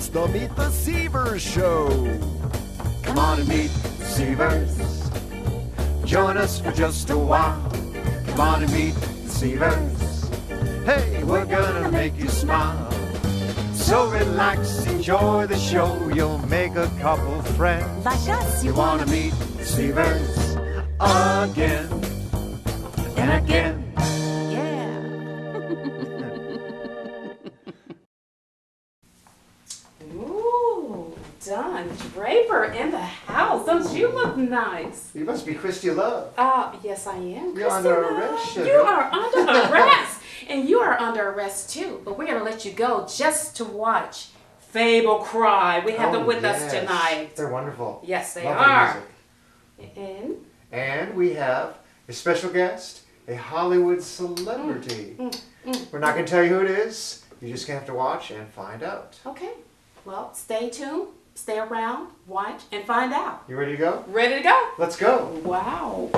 It's the MeettheSeavers Show. Come on and meet the Seavers. Join us for just a while. Come on and meet the Seavers. Hey, we're gonna make you smile. So relax, enjoy the show. You'll make a couple friends. Like us, You wanna meet the Seavers again and again. Yeah. Ooh, Don Draper in the house. Don't you look nice? You must be Christy Love. Yes, I am. You're under arrest, sugar. You are under arrest. And you are under arrest too. But we're going to let you go just to watch Fable Cry. We have them with us tonight. They're wonderful. Yes, they Lovely are. music. And we have a special guest, a Hollywood celebrity. We're not going to tell you who it is. You're just going to have to watch and find out. Okay. Well, stay tuned, stay around, watch, and find out. You ready to go? Ready to go? Let's go. Wow.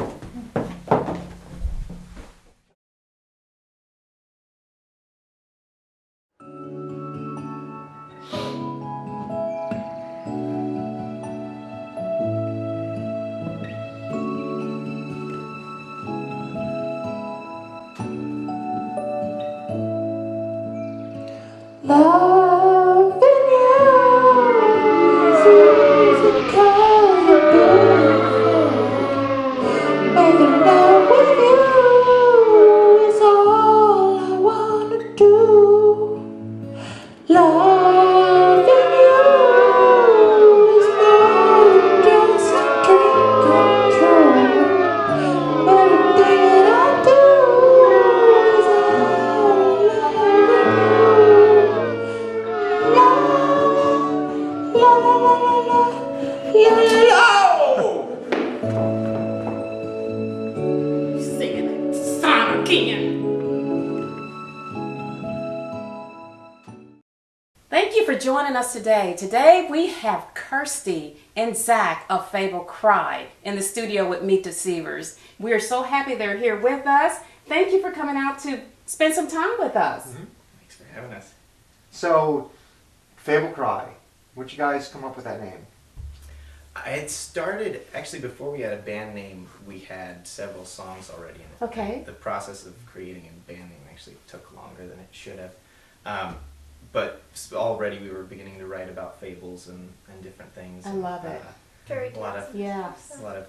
Loving you is easy 'cause you're beautiful. Making love with you is all I wanna do. Loving you is more than just a dream come true. Everything that I do is all I wanna do. Singing that song again. Thank you for joining us today. Today we have Kirsty and Zach of Fable Cry in the studio with MeettheSeavers. We are so happy they're here with us. Thank you for coming out to spend some time with us. Thanks for having us. So, Fable Cry. Where'd you guys come up with that name? It started, actually before we had a band name, we had several songs already in it. Okay. The process of creating a band name actually took longer than it should have. But already we were beginning to write about fables and different things. I love it. Very A lot of, Yes. a lot of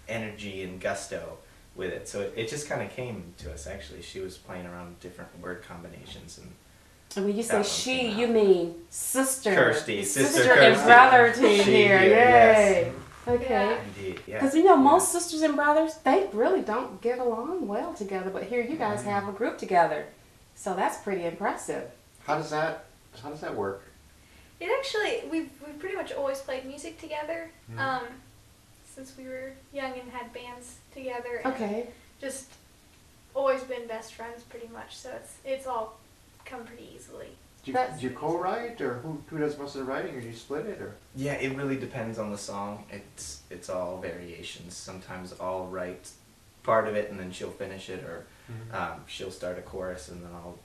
energy and gusto with it. So it just kind of came to us, actually. She was playing around with different word combinations. And And when you That say one she, came out. you mean sister. Kirsty, sister and Kirsty. brother team She here. here, Yay. yes. Okay. indeed, yeah. Because you know, most sisters and brothers, they really don't get along well together. But here you guys have a group together. So that's pretty impressive. How does that work? It actually, we've pretty much always played music together, since we were young and had bands together. And Okay. just always been best friends pretty much. So it's all come pretty easily. Do That's- you co-write, or who does most of the writing, or do you split it, or? Yeah, it really depends on the song. It's all variations. Sometimes I'll write part of it and then she'll finish it, or she'll start a chorus and then I'll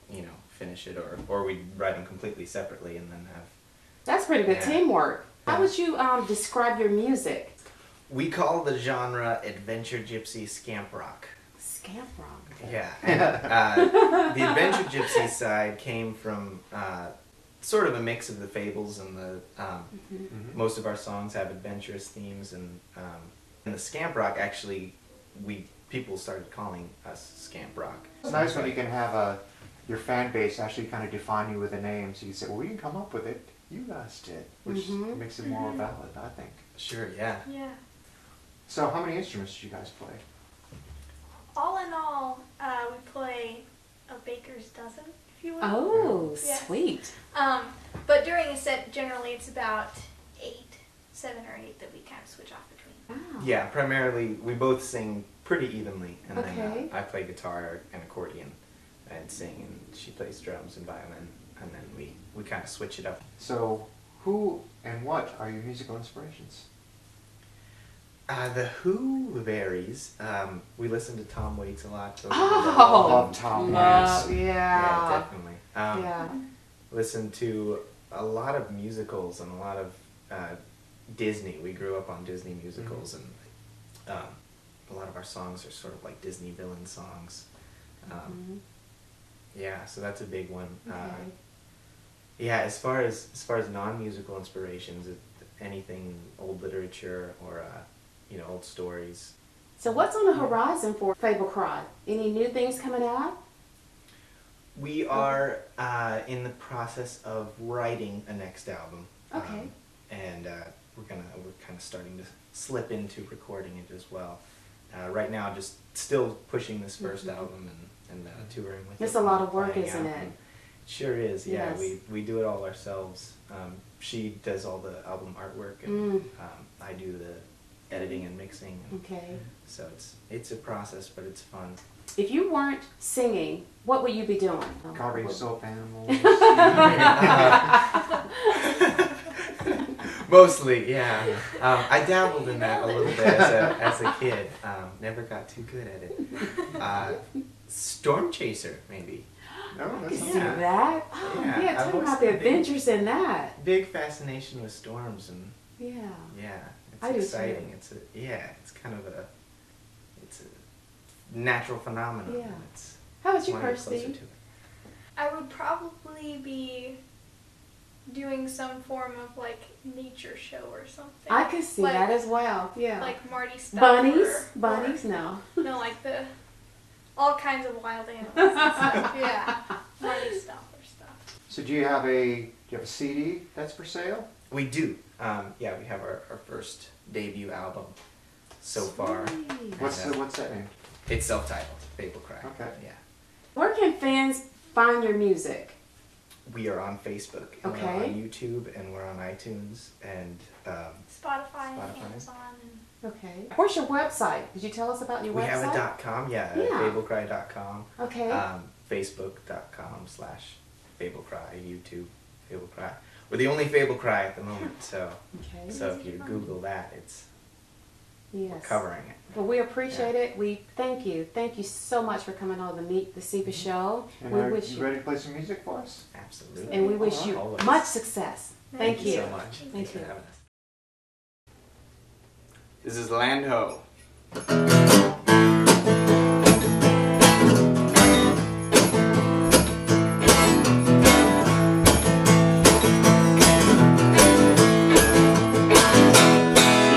finish it, or we write them completely separately and then have. That's pretty good Yeah. teamwork. How Yeah. would you describe your music? We call the genre adventure gypsy scamp rock. Scamp rock. Yeah. The adventure gypsy side came from sort of a mix of the fables and the most of our songs have adventurous themes, and the scamp rock actually people started calling us scamp rock. It's nice when you can have your fan base actually kind of define you with a name, so you say, well, we didn't come up with it, you guys did, which makes it more valid, I think. Sure, yeah. Yeah. So how many instruments do you guys play? All in all, we play a baker's dozen, if you will. Oh, Yes. sweet. But during a set, generally it's about 7 or 8 that we kind of switch off between. Wow. Yeah, primarily we both sing pretty evenly, and Okay. then I play guitar and accordion and sing, and she plays drums and violin, and then we kind of switch it up. So who and what are your musical inspirations? The Who varies. We listen to Tom Waits a lot. Oh, Love Tom love, Waits. yeah. Yeah, definitely. Yeah. Listen to a lot of musicals and a lot of Disney. We grew up on Disney musicals, and a lot of our songs are sort of like Disney villain songs. Yeah, so that's a big one. Okay. Yeah, as far as non-musical inspirations, anything old literature or old stories. So what's on the horizon for Fable Cry? Any new things coming out? We are in the process of writing a next album. Okay. And we're kind of starting to slip into recording it as well. Right now, just still pushing this first album and touring with it. It's a lot of work, playing isn't out. it? It sure is. Yeah, Yes. we do it all ourselves. She does all the album artwork, and I do the editing and mixing. And Okay. so it's a process, but it's fun. If you weren't singing, what would you be doing? Carving soap animals. Mostly, yeah. I dabbled in that a little bit as a kid. Never got too good at it. Storm chaser, maybe. No, I that's can not see Yeah. that. Oh, Yeah, yeah, I've talk always about the been big. adventures in that. Big fascination with storms, and Yeah. yeah, it's I do exciting. too. It's kind of a natural phenomenon. Yeah. And it's How about you, wanna get closer Kirsty? to it. I would probably be doing some form of like nature show or something. I could see Like- that as well. Yeah. Like Marty Stuff. Bunnies, no. No, like all kinds of wild animals and stuff. Yeah. Marty Stuff or stuff. So do you have a CD that's for sale? We do. Yeah, we have our first debut album so far. Sweet. What's that name? It's self-titled, Fable Cry. Okay. Yeah. Where can fans find your music? We are on Facebook, and we're Okay. on YouTube, and we're on iTunes, and Spotify and Spotify. Amazon and Okay. Where's your website? Did you tell us about your we website? have a .com, yeah, Yeah. fablecry.com, Okay. Facebook.com/fablecry, YouTube, Fable Cry. We're the only Fable Cry at the moment, so Okay. so if you Google that, we're Yes. covering it. Well, we appreciate it. We thank you. Thank you so much for coming on the Meet the Seavers show. And We are wish you you, ready to play some music for us? Absolutely. and we wish you Always. much success. Thank you. so much. Thank Thanks for you. having us. This is Land Ho.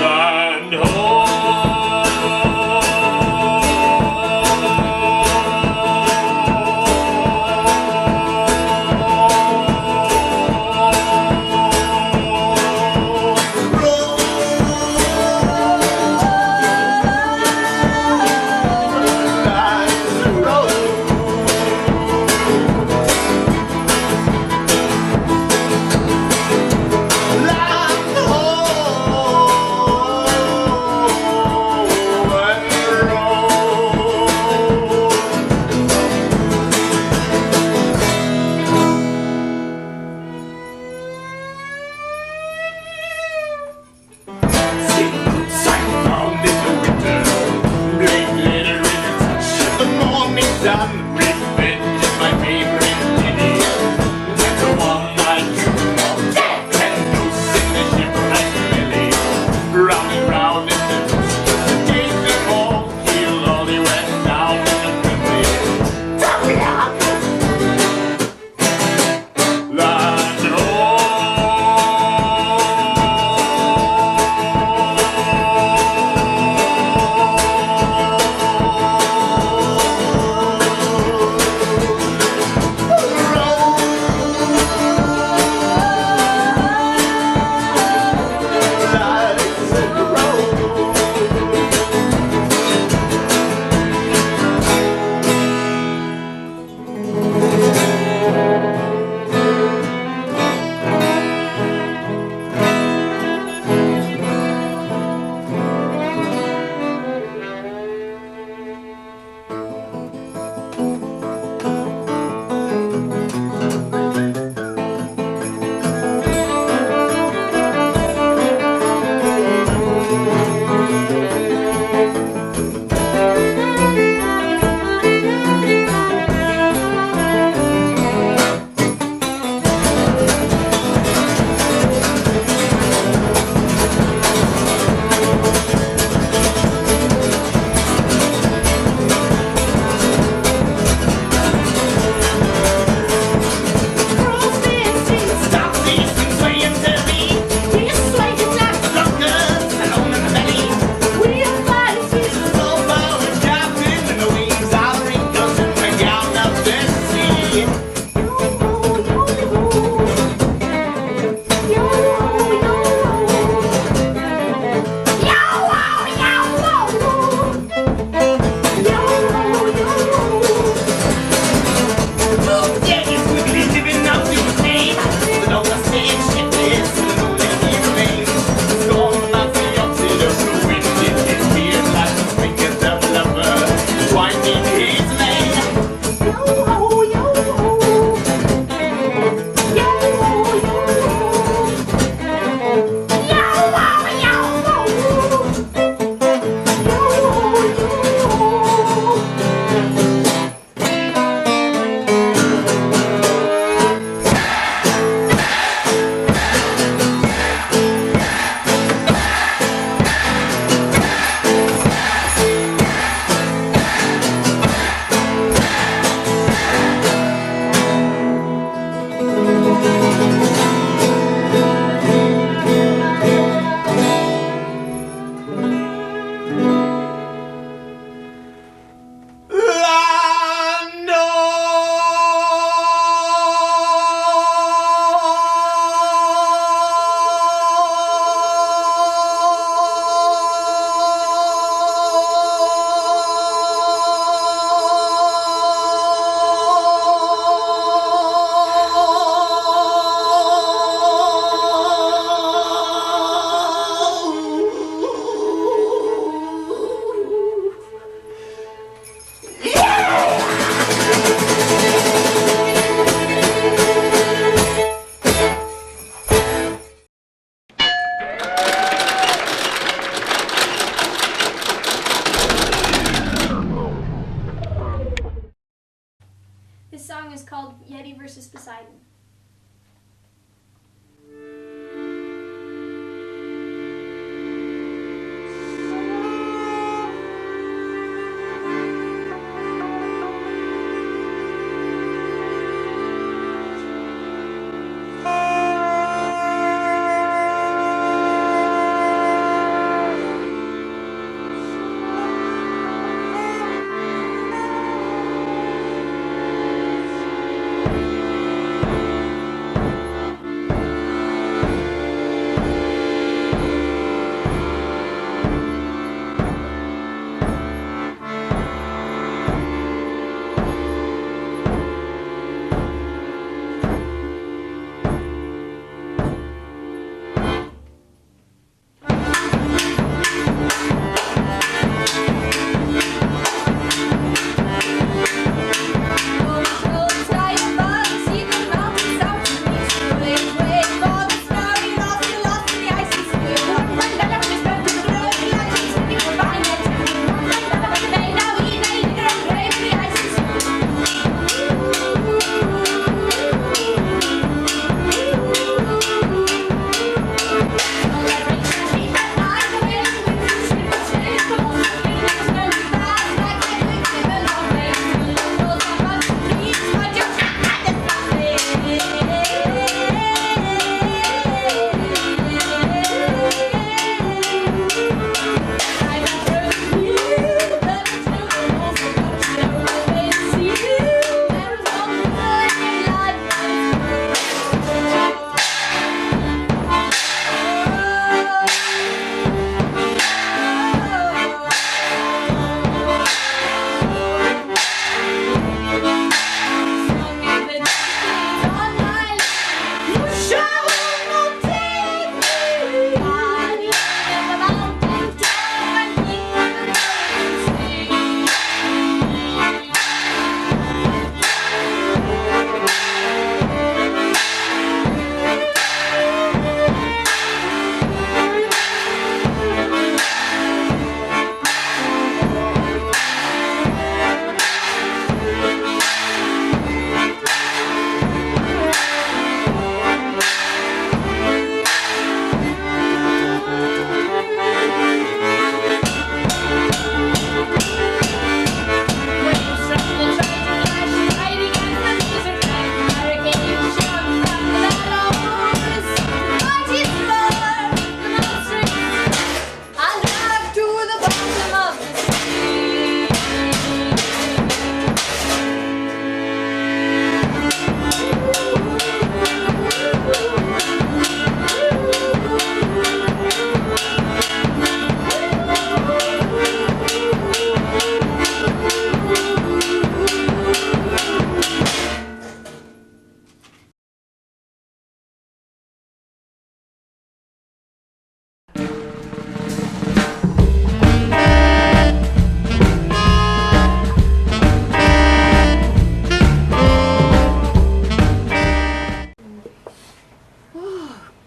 Land ho.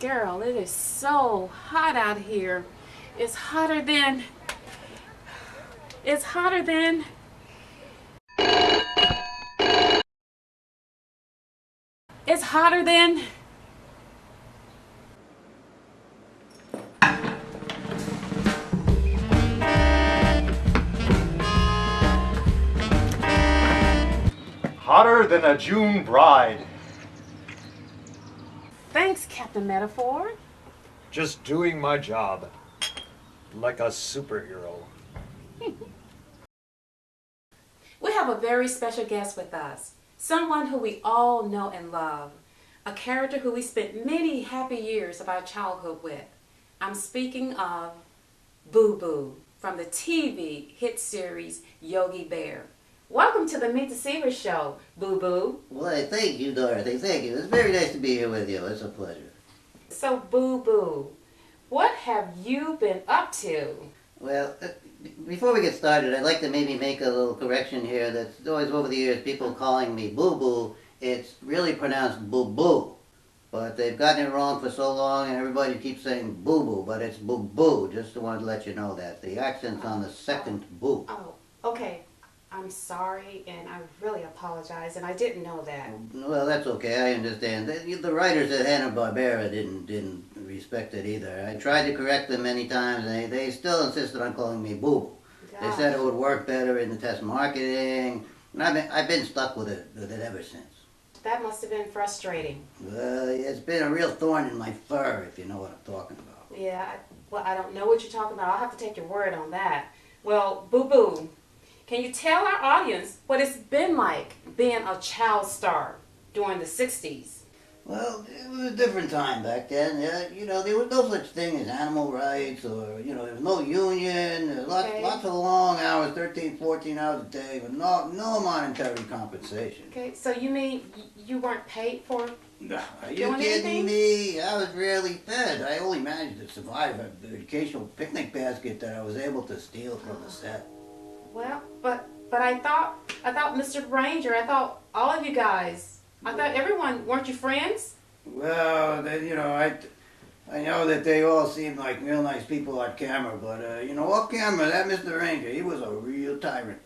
girl, it is so hot out here. It's hotter than... It's hotter than... It's hotter than... Hotter than a June bride. Thanks, Captain Metaphor. Just doing my job. Like a superhero. We have a very special guest with us. Someone who we all know and love. A character who we spent many happy years of our childhood with. I'm speaking of Boo Boo from the TV hit series Yogi Bear. Welcome to the MeettheSeavers show, Boo Boo. Why, thank you, Dorothy. Thank you. It's very nice to be here with you. It's a pleasure. So, Boo Boo, what have you been up to? Well, before we get started, I'd like to maybe make a little correction here. That's always over the years, people calling me Boo Boo. It's really pronounced Boo Boo. But they've gotten it wrong for so long, and everybody keeps saying Boo Boo, but it's Boo Boo. Just wanted to let you know that. The accent's on the second Boo. Oh, okay. I'm sorry, and I really apologize, and I didn't know that. Well, that's okay. I understand. The writers at Hanna-Barbera didn't respect it either. I tried to correct them many times, and they still insisted on calling me Boo Boo. They said it would work better in the test marketing, and I've been stuck with it ever since. That must have been frustrating. Well, it's been a real thorn in my fur, if you know what I'm talking about. Yeah, well, I don't know what you're talking about. I'll have to take your word on that. Well, Boo Boo, can you tell our audience what it's been like being a child star during the 60s? Well, it was a different time back then. You know, there was no such thing as animal rights, or, you know, there was no union. There was lots of long hours, 13, 14 hours a day, but no monetary compensation. Okay, so you mean you weren't paid for Are you doing kidding anything? me? I was rarely fed. I only managed to survive the occasional picnic basket that I was able to steal from the set. Well, but I thought Mr. Ranger, I thought all of you guys, I thought everyone, weren't you friends? Well, you know, I know that they all seem like real nice people on camera, but, you know, off camera, that Mr. Ranger, he was a real tyrant.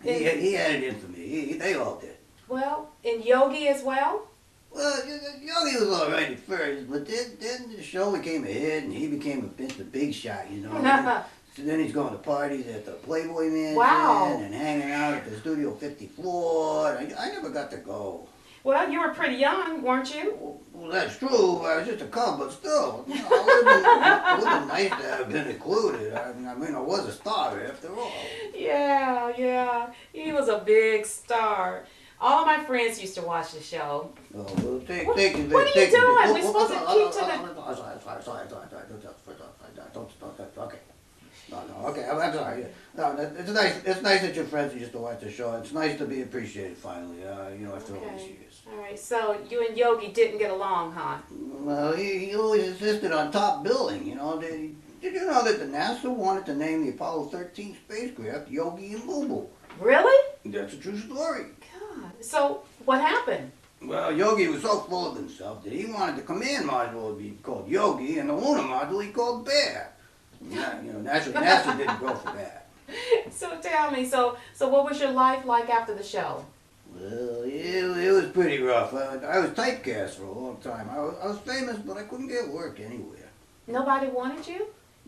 He had it in for me. They all did. Well, and Yogi as well? Well, Yogi was all right at first, but then the show became a hit, and he became a big shot, you know. So then he's going to parties at the Playboy Mansion. Wow. And hanging out at the Studio 50 floor. I never got to go. Well, you were pretty young, weren't you? Well, that's true. I was just a cub, but still, you know, it would have been nice to have been included. I mean, I was a star after all. Yeah. He was a big star. All of my friends used to watch the show. Oh, well, What are you doing? We're supposed to keep to the... Okay. No, okay, I'm sorry. No, it's nice that your friends used to watch the show. It's nice to be appreciated finally, you know, after all these years. All right, so you and Yogi didn't get along, huh? Well, he always insisted on top billing, you know. Did you know that the NASA wanted to name the Apollo 13 spacecraft Yogi and Boo Boo? Really? That's a true story. God. So what happened? Well, Yogi was so full of himself that he wanted the command module to be called Yogi and the lunar module he called Bear. Yeah, you know, NASA didn't go for that. So tell me, so what was your life like after the show? Well, it was pretty rough. I was typecast for a long time. I was famous, but I couldn't get work anywhere. Nobody wanted you?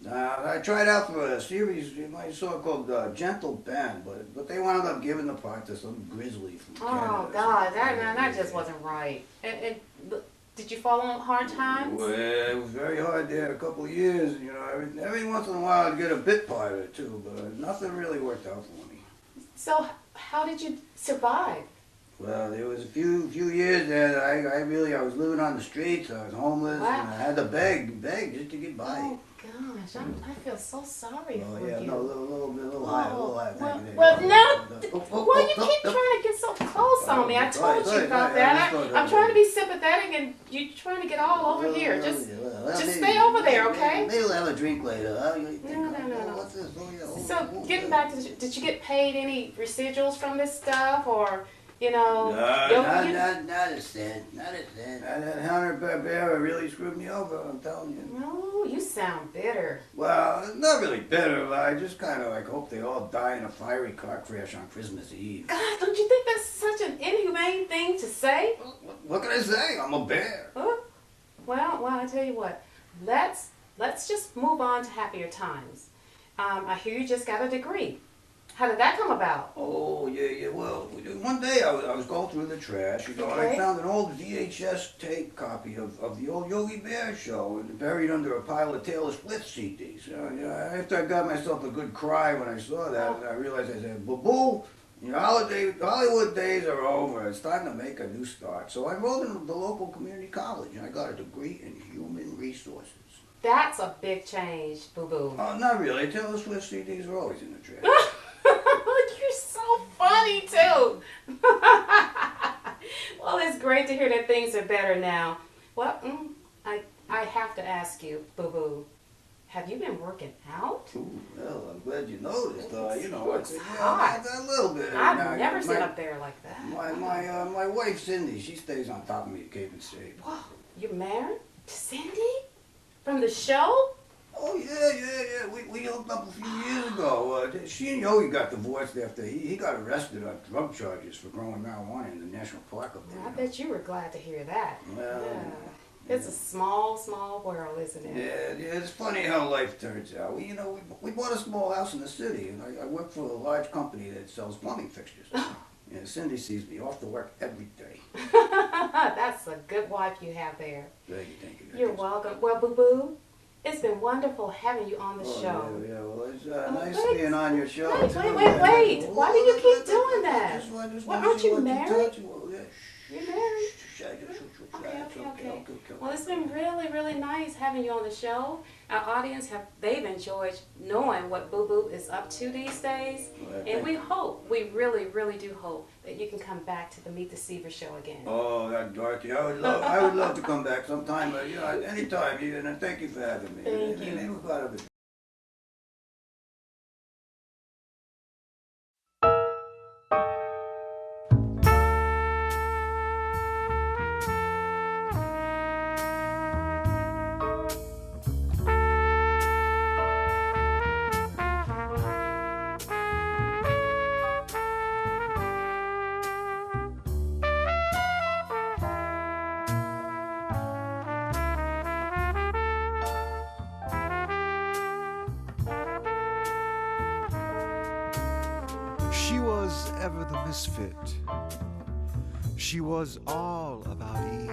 I tried out for a series you might saw called Gentle Ben, but they wound up giving the part to some grizzly from Canada. Oh, God, that just wasn't right. And did you fall on hard times? Well, it was very hard there a couple of years. You know, every once in a while I'd get a bit part or two, but nothing really worked out for me. So how did you survive? Well, there was a few years there that I was living on the streets. I was homeless, Wow. and I had to beg just to get by. Oh, gosh, I feel so sorry Oh for yeah, you. no, a little high. Well, no, well, you keep trying to get so close on me. I told you about that. I'm trying to be sympathetic, and you're trying to get all over here. Just stay over there, okay? Maybe we'll have a drink later. Huh? No. What's this? Oh, yeah. So, getting back to, did you get paid any residuals from this stuff, or, you know. Not a cent. Not a cent. That Hanna-Barbera really screwed me over, I'm telling you. No, you sound bitter. Well, not really bitter, but I just kind of like hope they all die in a fiery car crash on Christmas Eve. God, don't you think that's such an inhumane thing to say? What can I say? I'm a bear. Huh? Well, I tell you what. Let's just move on to happier times. I hear you just got a degree. How did that come about? Oh, yeah. Well, one day I was going through the trash, and I found an old VHS tape copy of the old Yogi Bear show and buried under a pile of Taylor Swift CDs. After I got myself a good cry when I saw that, I realized, I said, boo-boo, your Hollywood days are over. It's time to make a new start. So I enrolled in the local community college, and I got a degree in human resources. That's a big change, boo-boo. Oh, not really. Taylor Swift CDs are always in the trash. You're so funny, too. Well, it's great to hear that things are better now. Well, I have to ask you, boo-boo, have you been working out? Ooh, well, I'm glad you noticed. It's hot. A little bit. I've never seen up there like that. My wife Cindy, she stays on top of me to keep in shape. Whoa, you're married to Cindy? From the show? Oh yeah. We hooked up a few years ago. She and Yogi got divorced after he got arrested on drug charges for growing marijuana in the national park up there. I bet you were glad to hear that. Well, yeah. It's a small world, isn't it? Yeah. It's funny how life turns out. We bought a small house in the city, and I work for a large company that sells plumbing fixtures. Yeah, Cindy sees me off to work every day. That's a good wife you have there. Thank you. You're welcome. Well, boo-boo, it's been wonderful having you on the show. Yeah. Well, it's nice being on your show. Wait. Why do you keep doing that? Aren't you married? You're married. Okay. Well, it's been really nice having you on the show. Our audience they've enjoyed knowing what Boo Boo is up to these days, and we really do hope that you can come back to the Meet the Seavers show again. Oh, that Dorothy, I would love to come back sometime, but anytime. And thank you for having me. Thank you. And we're glad of it. She was ever the misfit. She was all about Eve.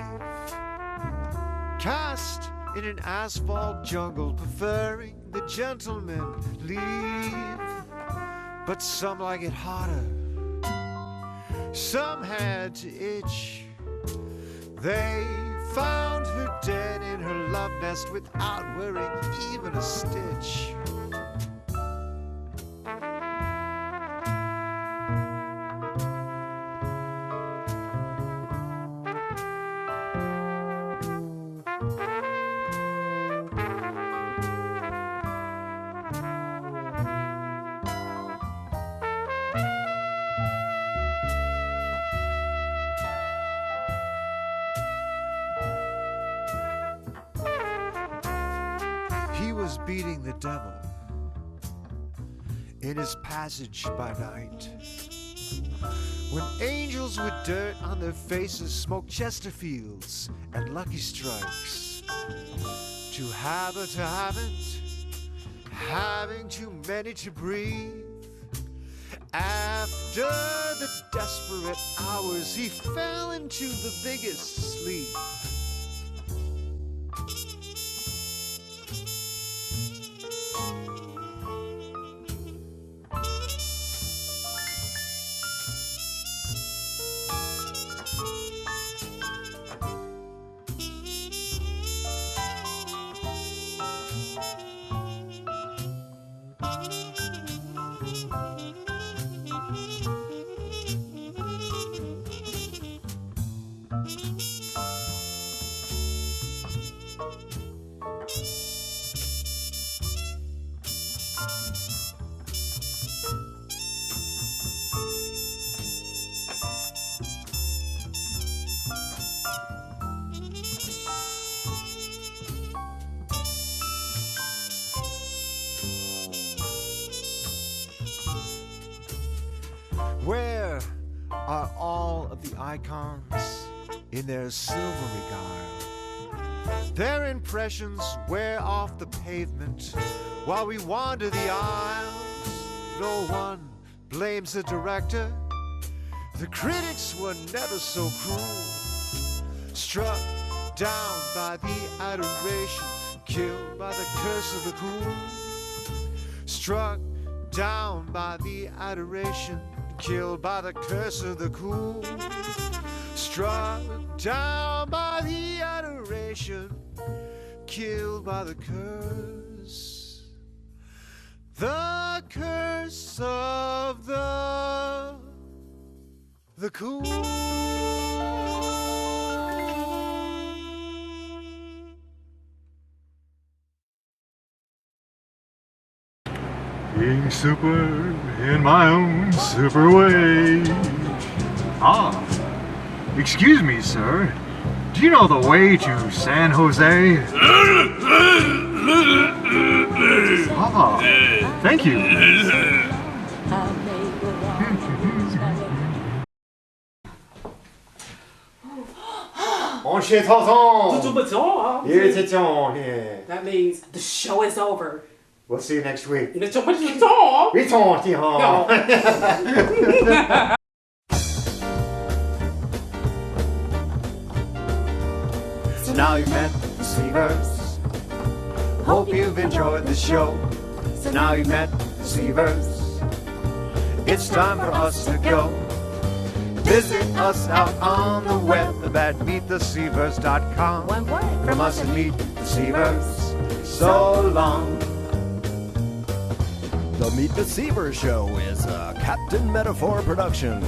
Cast in an asphalt jungle, preferring the gentleman leave. But some like it hotter, some had to itch. They found her dead in her love nest without wearing even a stitch. He was beating the devil in his passage by night, when angels with dirt on their faces smoked Chesterfields and Lucky Strikes. To have or to haven't, having too many to breathe. After the desperate hours, he fell into the biggest sleep. are all of the icons in their silvery guile. Their impressions wear off the pavement while we wander the aisles. No one blames the director. The critics were never so cruel. Struck down by the adoration, killed by the curse of the cool. Struck down by the adoration, killed by the curse of the cool. Struck down by the adoration, killed by the curse. The curse of the cool. Being super in my own super way. Ah, excuse me, sir. Do you know the way to San Jose? Ah, thank you. On shit on. That means the show is over. We'll see you next week. No. So now you've met the Seavers. Hope you've enjoyed the show. So now you've met the Seavers. It's time for us to go. Visit us out on the web at MeettheSeavers.com. From us and Meet the Seavers, so long. The Meet the Seavers Show is a Captain Metaphor production.